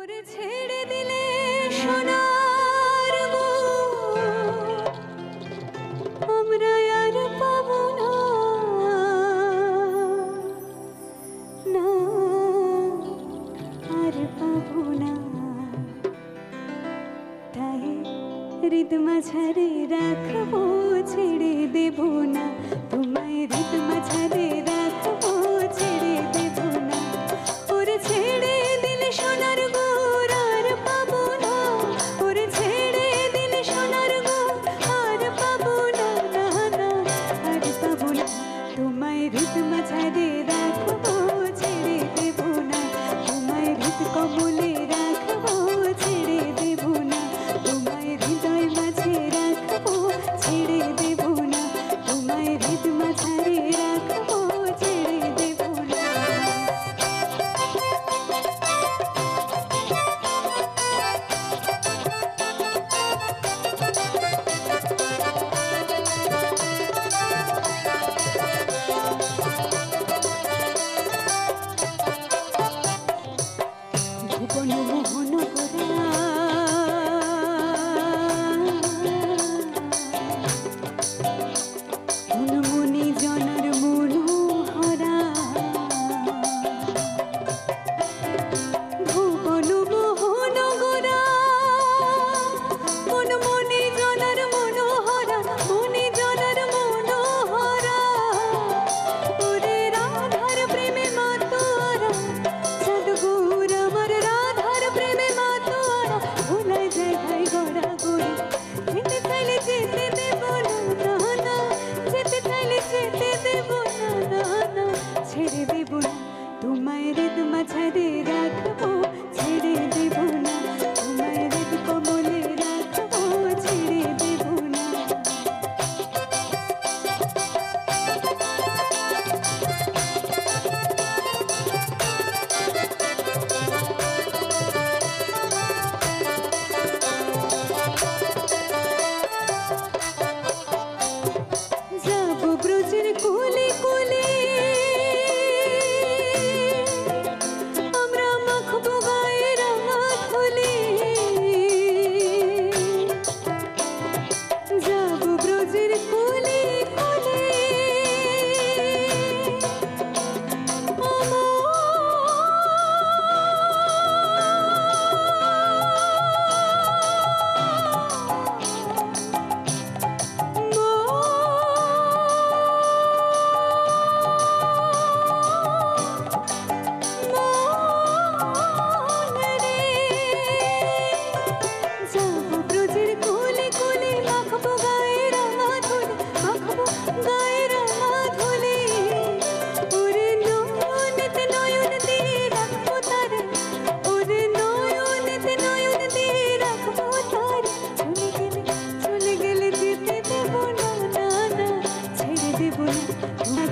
ওরে ছেড়ে দিলে সোনার আমরা আর পাবো না, না আর পাবো না। তাই হৃদ মাঝারে রাখবো, ছেড়ে দেব না তোমায়, হৃদ মাঝারে রাখবো, ছেড়ে দেব না। ওরে ছেড়ে দিলে সোনার গুড় আর পাবো না, ওরে ছেড়ে দিলে সোনার গুড় আর পাবো না, না না আর পাবো না। তোমায় হৃদ মাঝারে রাখবো, ছেড়ে দেব না তোমায়, হৃদ কমলে রাখবো, ছেড়ে দেব না তোমায়, হৃদয় মাঝে রাখবো, ছেড়ে দেব না তোমায়, হৃদ মাঝারে রাখবো, ছেড়ে দেব না। ভুবন মোহন করা মনমনি জনার মনোহরা, ভুবন মোহন গোরা মনমনি জনার মনোহরা, মনি জনার মনোহরা। ওরে রাধার প্রেমে মাতোয়ারা, সদগুর আমার রাধার প্রেমে মাতোয়ারা, ভুলায় জায়গায় গড়া গড়ি, যেতে চাইলে যেতে দেব না, না যেতে চাইলে যেতে দেব না, না না ছেড়ে দেব না তোমায়, হৃদ মাঝারে রাখবো, ছেড়ে দেব না তোমায়, হৃদ কমলে রাখবো, ছেড়ে দেব না। যাবো ব্রজের কোলে কোলে, আমরা মাখবো গায়ে রাঙা থলি। যাবো ব্রজের কোলে কোলে, যাবো ব্রজের কোলে কোলে, মাখবো গায়ে রাঙা থলি, মাখবো গায়ে রাঙা থলি। ওরে নয়নেতে নয়ন দিয়ে রাখবো তারে, ওরে নয়নেতে নয়ন দিয়ে রাখবো তারে। চলে গেলে যেতে দেব না, না না ছেড়ে দেব না তোমায়,